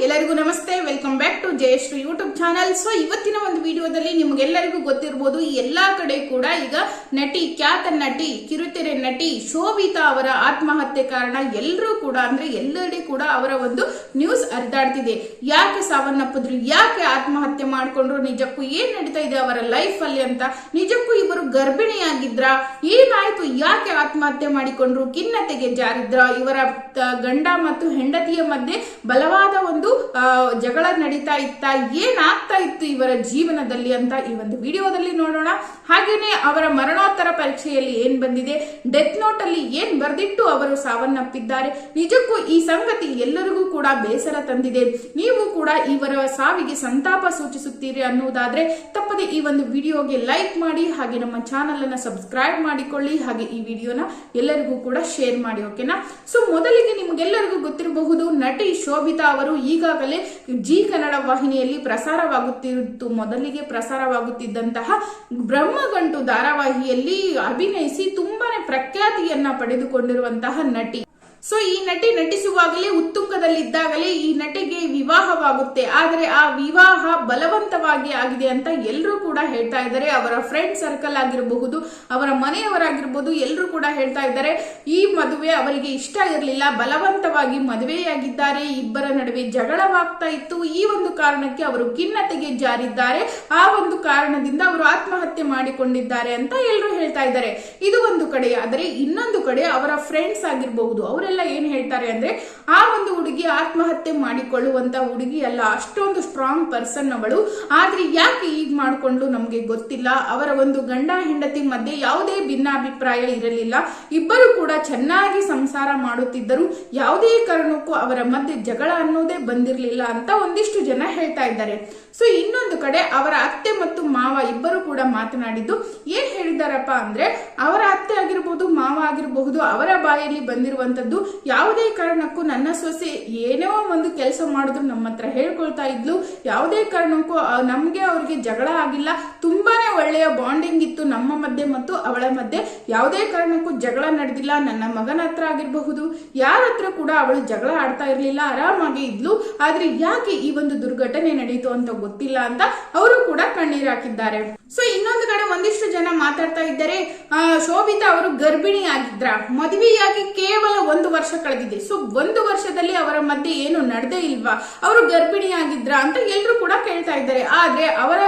ಎಲ್ಲರಿಗೂ ನಮಸ್ತೆ. Welcome back to Jayashree YouTube channel. So ಇವತ್ತಿನ ಒಂದು ವಿಡಿಯೋದಲ್ಲಿ ನಿಮಗೆಲ್ಲರಿಗೂ ಗೊತ್ತಿರಬಹುದು, ಈ ಎಲ್ಲಾ ಕಡೆ ಕೂಡ ಈಗ ನಟಿ, ಖ್ಯಾತ ನಟಿ, ಕಿರುತೆರೆ ನಟಿ ಶೋಭಿತಾ ಅವರ ಆತ್ಮಹತ್ಯೆ ಕಾರಣ ಎಲ್ಲರೂ ಕೂಡ ಅಂದ್ರೆ ಎಲ್ಲೆಡೆ ಕೂಡ ಅವರ ಒಂದು ನ್ಯೂಸ್ ಹರಿದಾಡ್ತಿದೆ. ಯಾಕೆ ಸಾವನ್ನಪ್ಪಿದ್ರು, ಯಾಕೆ ಆತ್ಮಹತ್ಯೆ ಮಾಡ್ಕೊಂಡ್ರು, ನಿಜಕ್ಕೂ ಏನ್ ನಡೀತಾ ಇದೆ ಅವರ ಲೈಫ್ ಅಲ್ಲಿ ಅಂತ, ನಿಜಕ್ಕೂ ಇವರು ಗರ್ಭಿಣಿಯಾಗಿದ್ರ, ಏನಾಯ್ತು, ಯಾಕೆ ಆತ್ಮಹತ್ಯೆ ಮಾಡಿಕೊಂಡ್ರು, ಖಿನ್ನತೆಗೆ ಜಾರಿದ್ರ, ಇವರ ಗಂಡ ಮತ್ತು ಹೆಂಡತಿಯ ಮಧ್ಯೆ ಬಲವಾದ ಒಂದು ಜಗಳ ನಡೀತಾ ಇತ್ತ, ಏನಾಗ್ತಾ ಇತ್ತು ಇವರ ಜೀವನದಲ್ಲಿ ಅಂತ ಈ ಒಂದು ವಿಡಿಯೋದಲ್ಲಿ ನೋಡೋಣ. ಹಾಗೇನೆ ಅವರ ಮರಣೋತ್ತರ ಪರೀಕ್ಷೆಯಲ್ಲಿ ಏನ್ ಬಂದಿದೆ, ಡೆತ್ ನೋಟ್ ಅಲ್ಲಿ ಏನ್ ಬರೆದಿಟ್ಟು ಅವರು ಸಾವನ್ನಪ್ಪಿದ್ದಾರೆ. ನಿಜಕ್ಕೂ ಈ ಸಂಗತಿ ಎಲ್ಲರಿಗೂ ಕೂಡ ಬೇಸರ ತಂದಿದೆ. ನೀವು ಕೂಡ ಇವರ ಸಾವಿಗೆ ಸಂತಾಪ ಸೂಚಿಸುತ್ತೀರಿ ಅನ್ನುವುದಾದ್ರೆ ತಪ್ಪದೆ ಈ ಒಂದು ವಿಡಿಯೋಗೆ ಲೈಕ್ ಮಾಡಿ, ಹಾಗೆ ನಮ್ಮ ಚಾನಲ್ ಅನ್ನ ಸಬ್ಸ್ಕ್ರೈಬ್ ಮಾಡಿಕೊಳ್ಳಿ, ಹಾಗೆ ಈ ವಿಡಿಯೋನ ಎಲ್ಲರಿಗೂ ಕೂಡ ಶೇರ್ ಮಾಡಿ. ಓಕೆನಾ? ಸೊ ಮೊದಲಿಗೆ ನಿಮಗೆಲ್ಲರಿಗೂ ಗೊತ್ತಿರಬಹುದು, ನಟಿ ಶೋಭಿತಾ ಅವರು ಈಗಾಗಲೇ ಜಿ ಕನ್ನಡ ವಾಹಿನಿಯಲ್ಲಿ ಮೊದಲಿಗೆ ಪ್ರಸಾರವಾಗುತ್ತಿದ್ದಂತಹ ಬ್ರಹ್ಮಗಂಟು ಧಾರಾವಾಹಿಯಲ್ಲಿ ಅಭಿನಯಿಸಿ ತುಂಬಾನೇ ಪ್ರಖ್ಯಾತಿಯನ್ನ ಪಡೆದುಕೊಂಡಿರುವಂತಹ ನಟಿ. ಸೊ ಈ ನಟಿ ನಟಿಸುವಾಗಲೇ ಉತ್ತುಂಗದಲ್ಲಿದ್ದಾಗಲೇ ಈ ನಟಿಗೆ ವಿವಾಹವಾಗುತ್ತೆ. ಆದರೆ ಆ ವಿವಾಹ ಬಲವಂತವಾಗಿ ಆಗಿದೆ ಅಂತ ಎಲ್ಲರೂ ಕೂಡ ಹೇಳ್ತಾ ಇದ್ದಾರೆ. ಅವರ ಫ್ರೆಂಡ್ ಸರ್ಕಲ್ ಆಗಿರಬಹುದು, ಅವರ ಮನೆಯವರಾಗಿರ್ಬೋದು, ಎಲ್ಲರೂ ಕೂಡ ಹೇಳ್ತಾ ಇದ್ದಾರೆ ಈ ಮದುವೆ ಅವರಿಗೆ ಇಷ್ಟ ಇರಲಿಲ್ಲ, ಬಲವಂತವಾಗಿ ಮದುವೆಯಾಗಿದ್ದಾರೆ, ಇಬ್ಬರ ನಡುವೆ ಜಗಳವಾಗ್ತಾ ಇತ್ತು, ಈ ಒಂದು ಕಾರಣಕ್ಕೆ ಅವರು ಖಿನ್ನತೆಗೆ ಜಾರಿದ್ದಾರೆ, ಆ ಒಂದು ಕಾರಣದಿಂದ ಅವರು ಆತ್ಮಹತ್ಯೆ ಮಾಡಿಕೊಂಡಿದ್ದಾರೆ ಅಂತ ಎಲ್ಲರೂ ಹೇಳ್ತಾ ಇದ್ದಾರೆ. ಇದು ಒಂದು ಕಡೆ. ಆದರೆ ಇನ್ನೊಂದು ಕಡೆ ಅವರ ಫ್ರೆಂಡ್ಸ್ ಆಗಿರಬಹುದು, ಅವರೆಲ್ಲ ಏನ್ ಹೇಳ್ತಾರೆ ಅಂದ್ರೆ ಆ ಒಂದು ಹುಡುಗಿ ಆತ್ಮಹತ್ಯೆ ಮಾಡಿಕೊಳ್ಳುವಂತ ಹುಡುಗಿ ಅಲ್ಲ, ಅಷ್ಟೊಂದು ಸ್ಟ್ರಾಂಗ್ ಪರ್ಸನ್ ಅವಳು, ಆದ್ರೆ ಯಾಕೆ ಈಗ ಮಾಡಿಕೊಂಡು ನಮ್ಗೆ ಗೊತ್ತಿಲ್ಲ. ಅವರ ಒಂದು ಗಂಡ ಹೆಂಡತಿ ಮಧ್ಯೆ ಯಾವುದೇ ಭಿನ್ನಾಭಿಪ್ರಾಯ ಇರಲಿಲ್ಲ, ಇಬ್ಬರು ಕೂಡ ಚೆನ್ನಾಗಿ ಸಂಸಾರ ಮಾಡುತ್ತಿದ್ದರು, ಯಾವುದೇ ಕಾರಣಕ್ಕೂ ಅವರ ಮಧ್ಯೆ ಜಗಳ ಅನ್ನೋದೇ ಬಂದಿರಲಿಲ್ಲ ಅಂತ ಒಂದಿಷ್ಟು ಜನ ಹೇಳ್ತಾ ಇದ್ದಾರೆ. ಸೊ ಇನ್ನೊಂದು ಕಡೆ ಅವರ ಅತ್ತೆ ಮತ್ತು ಮಾವ ಇಬ್ಬರು ಕೂಡ ಮಾತನಾಡಿದ್ದು ಏನ್ ಹೇಳಿದಾರಪ್ಪ ಅಂದ್ರೆ, ಅವರ ಅತ್ತೆ ಆಗಿರಬಹುದು, ಮಾವ ಆಗಿರಬಹುದು, ಅವರ ಬಾಯಲ್ಲಿ ಬಂದಿರುವಂತದ್ದು ಯಾವುದೇ ಕಾರಣಕ್ಕೂ ನನ್ನ ಸೊಸೆ ಏನೋ ಒಂದು ಕೆಲಸ ಮಾಡಿದ್ರು ನಮ್ಮ ಹತ್ರ ಹೇಳ್ಕೊಳ್ತಾ ಇದ್ಲು, ಯಾವುದೇ ಕಾರಣಕ್ಕೂ ನಮ್ಗೆ ಅವ್ರಿಗೆ ಜಗಳ ಆಗಿಲ್ಲ, ತುಂಬಾನೇ ಒಳ್ಳೆಯ ಬಾಂಡಿಂಗ್ ಇತ್ತು ನಮ್ಮ ಮಧ್ಯೆ ಮತ್ತು ಅವಳ ಮಧ್ಯೆ, ಯಾವುದೇ ಕಾರಣಕ್ಕೂ ಜಗಳ ನಡೆದಿಲ್ಲ, ನನ್ನ ಮಗನ ಹತ್ರ ಆಗಿರಬಹುದು ಯಾರ ಹತ್ರ ಕೂಡ ಅವಳು ಜಗಳ ಆಡ್ತಾ ಇರ್ಲಿಲ್ಲ, ಆರಾಮಾಗಿ ಇದ್ಲು, ಆದ್ರೆ ಯಾಕೆ ಈ ಒಂದು ದುರ್ಘಟನೆ ನಡೀತು ಅಂತ ಗೊತ್ತಿಲ್ಲ ಅಂತ ಅವರು ಕೂಡ ಕಣ್ಣೀರು ಹಾಕಿದ್ದಾರೆ. ಸೊ ಇನ್ನೊಂದು ಕಡೆ ಒಂದಿಷ್ಟು ಜನ ಮಾತಾಡ್ತಾ ಇದ್ದಾರೆ, ಶೋಭಿತಾ ಅವರು ಗರ್ಭಿಣಿ ಆಗಿದ್ರ, ಮದುವೆಯಾಗಿ ಕೇವಲ 1 ವರ್ಷ ಕಳೆದಿದೆ, ಸೊ 1 ವರ್ಷದಲ್ಲಿ ಅವರ ಮಧ್ಯೆ ಏನು ನಡೆದೇ ಇಲ್ವಾ, ಅವರು ಗರ್ಭಿಣಿ ಆಗಿದ್ರ ಅಂತ ಎಲ್ಲರೂ ಕೂಡ ಕೇಳ್ತಾ ಇದ್ದಾರೆ. ಆದ್ರೆ ಅವರ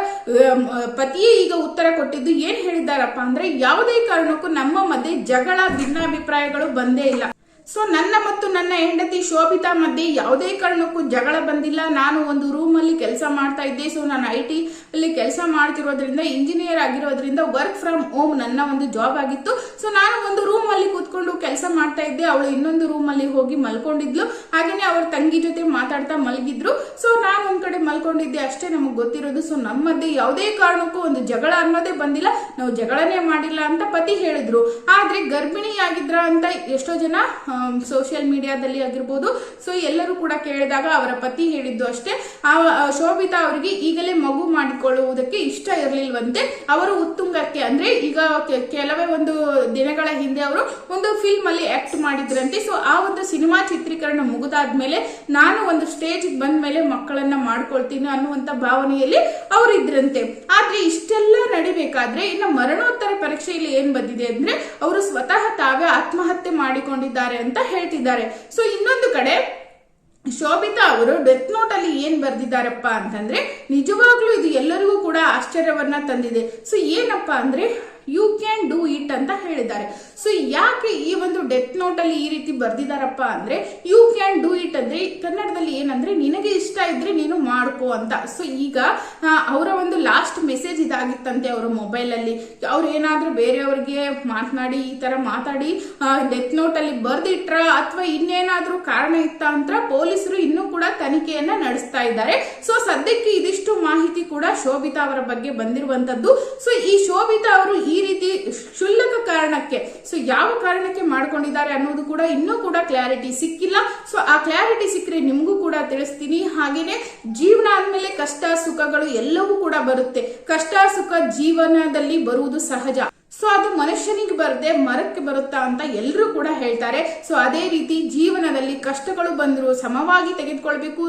ಪತಿಯೇ ಈಗ ಉತ್ತರ ಕೊಟ್ಟಿದ್ದು ಏನ್ ಹೇಳಿದ್ದಾರಪ್ಪ ಅಂದ್ರೆ, ಯಾವುದೇ ಕಾರಣಕ್ಕೂ ನಮ್ಮ ಮಧ್ಯೆ ಜಗಳ ಭಿನ್ನಾಭಿಪ್ರಾಯಗಳು ಬಂದೇ ಇಲ್ಲ. ಸೊ ನನ್ನ ಮತ್ತು ನನ್ನ ಹೆಂಡತಿ ಶೋಭಿತಾ ಮಧ್ಯೆ ಯಾವುದೇ ಕಾರಣಕ್ಕೂ ಜಗಳ ಬಂದಿಲ್ಲ. ನಾನು ಒಂದು ರೂಮ್ ಅಲ್ಲಿ ಕೆಲಸ ಮಾಡ್ತಾ ಇದ್ದೆ. ಸೊ ನಾನು IT ಅಲ್ಲಿ ಕೆಲಸ ಮಾಡ್ತಿರೋದ್ರಿಂದ, ಇಂಜಿನಿಯರ್ ಆಗಿರೋದ್ರಿಂದ ವರ್ಕ್ ಫ್ರಮ್ ಹೋಮ್ ನನ್ನ ಒಂದು ಜಾಬ್ ಆಗಿತ್ತು. ಸೊ ನಾನು ಒಂದು ರೂಮ್ ಅಲ್ಲಿ ಕೂತ್ಕೊಂಡು ಕೆಲಸ ಮಾಡ್ತಾ ಇದ್ದೆ, ಅವಳು ಇನ್ನೊಂದು ರೂಮ್ ಅಲ್ಲಿ ಹೋಗಿ ಮಲ್ಕೊಂಡಿದ್ಲು, ಹಾಗೇನೆ ಅವ್ರ ತಂಗಿ ಜೊತೆ ಮಾತಾಡ್ತಾ ಮಲಗಿದ್ರು. ಸೊ ನಾನು ಒಂದ್ ಕಡೆ ಮಲ್ಕೊಂಡಿದ್ದೆ, ಅಷ್ಟೇ ನಮಗ್ ಗೊತ್ತಿರೋದು. ಸೊ ನಮ್ಮ ಮಧ್ಯೆ ಯಾವುದೇ ಕಾರಣಕ್ಕೂ ಒಂದು ಜಗಳ ಅನ್ನೋದೇ ಬಂದಿಲ್ಲ, ನಾವು ಜಗಳನೇ ಮಾಡಿಲ್ಲ ಅಂತ ಪತಿ ಹೇಳಿದ್ರು. ಆದ್ರೆ ಗರ್ಭಿಣಿ ಆಗಿದ್ರ ಅಂತ ಎಷ್ಟೋ ಜನ ಸೋಷಿಯಲ್ ಮೀಡಿಯಾದಲ್ಲಿ ಆಗಿರ್ಬೋದು, ಸೊ ಎಲ್ಲರೂ ಕೂಡ ಕೇಳಿದಾಗ ಅವರ ಪತಿ ಹೇಳಿದ್ದು ಅಷ್ಟೇ, ಶೋಭಿತಾ ಅವರಿಗೆ ಈಗಲೇ ಮಗು ಮಾಡಿಕೊಳ್ಳುವುದಕ್ಕೆ ಇಷ್ಟ ಇರಲಿಲ್ವಂತೆ. ಅವರು ಉತ್ತುಂಗಕ್ಕೆ ಅಂದ್ರೆ ಈಗ ಕೆಲವೇ ಒಂದು ದಿನಗಳ ಹಿಂದೆ ಅವರು ಒಂದು ಫಿಲ್ಮ್ ಅಲ್ಲಿ ಆಕ್ಟ್ ಮಾಡಿದ್ರಂತೆ. ಸೊ ಆ ಒಂದು ಸಿನಿಮಾ ಚಿತ್ರೀಕರಣ ಮುಗಿದಾದ್ಮೇಲೆ ನಾನು ಒಂದು ಸ್ಟೇಜ್ ಬಂದ ಮೇಲೆ ಮಕ್ಕಳನ್ನ ಮಾಡ್ಕೊಳ್ತೀನಿ ಅನ್ನುವಂತ ಭಾವನೆಯಲ್ಲಿ ಅವರು ಇದ್ರಂತೆ. ಆದ್ರೆ ಇಷ್ಟೆಲ್ಲ ನಡಿಬೇಕಾದ್ರೆ ಇನ್ನು ಮರಣೋತ್ತರ ಪರೀಕ್ಷೆಯಲ್ಲಿ ಏನ್ ಬಂದಿದೆ ಅಂದ್ರೆ, ಅವರು ಸ್ವತಃ ತಾವೇ ಆತ್ಮಹತ್ಯೆ ಮಾಡಿಕೊಂಡಿದ್ದಾರೆ ಅಂತ ಹೇಳ್ತಿದ್ದಾರೆ. ಸೊ ಇನ್ನೊಂದು ಕಡೆ ಶೋಭಿತಾ ಅವರು ಡೆತ್ ನೋಟ್ ಅಲ್ಲಿ ಏನ್ ಬರ್ದಿದ್ದಾರಪ್ಪ ಅಂತಂದ್ರೆ, ನಿಜವಾಗ್ಲೂ ಇದು ಎಲ್ಲರಿಗೂ ಕೂಡ ಆಶ್ಚರ್ಯವನ್ನ ತಂದಿದೆ. ಸೊ ಏನಪ್ಪ ಅಂದ್ರೆ, ಯು ಕ್ಯಾನ್ ಡೂ ಇಟ್ ಅಂತ ಹೇಳಿದ್ದಾರೆ. ಸೊ ಯಾಕೆ ಈ ಒಂದು ಡೆತ್ ನೋಟ್ ಅಲ್ಲಿ ಈ ರೀತಿ ಬರ್ದಿದಾರಪ್ಪ ಅಂದ್ರೆ, ಯು ಕ್ಯಾನ್ ಡೂ ಇಟ್ ಅಂದ್ರೆ ಕನ್ನಡದಲ್ಲಿ ಏನಂದ್ರೆ, ನಿನಗೆ ಇಷ್ಟ ಇದ್ರೆ ನೀನು ಮಾಡ್ಕೋ ಅಂತ. ಸೊ ಈಗ ಅವರ ಒಂದು ಲಾಸ್ಟ್ ಮೆಸೇಜ್ ಇದಾಗಿತ್ತಂತೆ ಅವರ ಮೊಬೈಲ್ ಅಲ್ಲಿ. ಅವ್ರು ಏನಾದ್ರೂ ಬೇರೆಯವ್ರಿಗೆ ಮಾತನಾಡಿ ಈ ತರ ಮಾತಾಡಿ ಡೆತ್ ನೋಟ್ ಅಲ್ಲಿ ಬರ್ದಿಟ್ರ ಅಥವಾ ಇನ್ನೇನಾದ್ರೂ ಕಾರಣ ಇತ್ತ ಅಂತ ಪೊಲೀಸರು ಇನ್ನೂ ಕೂಡ ತನಿಖೆಯನ್ನ ನಡೆಸ್ತಾ ಇದ್ದಾರೆ. ಸೊ ಸದ್ಯಕ್ಕೆ ಇದಿಷ್ಟು ಮಾಹಿತಿ ಕೂಡ ಶೋಭಿತಾ ಅವರ ಬಗ್ಗೆ ಬಂದಿರುವಂತದ್ದು. ಸೊ ಈ ಶೋಭಿತಾ ಅವರು ಈ ರೀತಿ ಕ್ಷುಲ್ಲಕ ಕಾರಣಕ್ಕೆ, ಸೊ ಯಾವ ಕಾರಣಕ್ಕೆ ಮಾಡ್ಕೊಂಡಿದ್ದಾರೆ ಅನ್ನೋದು ಕೂಡ ಇನ್ನೂ ಕೂಡ ಕ್ಲಾರಿಟಿ ಸಿಕ್ಕಿಲ್ಲ. ಸೊ ಆ ಕ್ಲಾರಿಟಿ ಸಿಕ್ಕರೆ ನಿಮಗೂ ಕೂಡ ತಿಳಿಸ್ತೀನಿ. ಹಾಗೇನೆ ಜೀವನ ಆದ್ಮೇಲೆ ಕಷ್ಟ ಸುಖಗಳು ಎಲ್ಲವೂ ಕೂಡ ಬರುತ್ತೆ, ಕಷ್ಟ ಸುಖ ಜೀವನದಲ್ಲಿ ಬರುವುದು ಸಹಜ. ಸೊ ಅದು ಮನುಷ್ಯನಿಗೆ ಬರದೆ ಮರಕ್ಕೆ ಬರುತ್ತಾ ಅಂತ ಎಲ್ಲರೂ ಕೂಡ ಹೇಳ್ತಾರೆ. ಸೊ ಅದೇ ರೀತಿ ಜೀವನದಲ್ಲಿ ಕಷ್ಟಗಳು ಬಂದ್ರು ಸಮವಾಗಿ ತೆಗೆದುಕೊಳ್ಬೇಕು,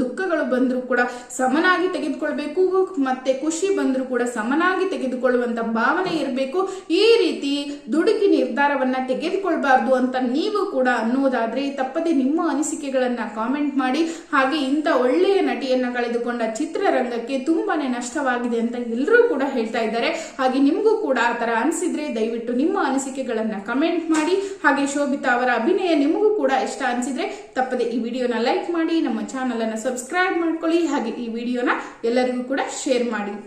ದುಃಖಗಳು ಬಂದ್ರು ಕೂಡ ಸಮನಾಗಿ ತೆಗೆದುಕೊಳ್ಬೇಕು, ಮತ್ತೆ ಖುಷಿ ಬಂದ್ರು ಕೂಡ ಸಮನಾಗಿ ತೆಗೆದುಕೊಳ್ಳುವಂತ ಭಾವನೆ ಇರಬೇಕು. ಈ ರೀತಿ ದುಡುಕಿ ನಿರ್ಧಾರವನ್ನ ತೆಗೆದುಕೊಳ್ಬಾರ್ದು ಅಂತ ನೀವು ಕೂಡ ಅನ್ನೋದಾದ್ರೆ ತಪ್ಪದೆ ನಿಮ್ಮ ಅನಿಸಿಕೆಗಳನ್ನ ಕಾಮೆಂಟ್ ಮಾಡಿ. ಹಾಗೆ ಇಂಥ ಒಳ್ಳೆಯ ನಟಿಯನ್ನ ಕಳೆದುಕೊಂಡ ಚಿತ್ರರಂಗಕ್ಕೆ ತುಂಬಾನೇ ನಷ್ಟವಾಗಿದೆ ಅಂತ ಎಲ್ಲರೂ ಕೂಡ ಹೇಳ್ತಾ ಇದ್ದಾರೆ. ಹಾಗೆ ನಿಮಗೂ ಕೂಡ ಆತರ ಅನಿಸಿದ್ರೆ ದಯವಿಟ್ಟು ನಿಮ್ಮ ಅನಿಸಿಕೆಗಳನ್ನ ಕಮೆಂಟ್ ಮಾಡಿ. ಹಾಗೆ ಶೋಭಿತಾ ಅವರ ಅಭಿನಯ ನಿಮಗೂ ಕೂಡ ಇಷ್ಟ ಅನಿಸಿದ್ರೆ ತಪ್ಪದೆ ಈ ವಿಡಿಯೋನ ಲೈಕ್ ಮಾಡಿ, ನಮ್ಮ ಚಾನಲ್ ಅನ್ನ ಸಬ್ಸ್ಕ್ರೈಬ್ ಮಾಡ್ಕೊಳ್ಳಿ. ಹಾಗೆ ಈ ವಿಡಿಯೋನ ಎಲ್ಲರಿಗೂ ಕೂಡ ಶೇರ್ ಮಾಡಿ.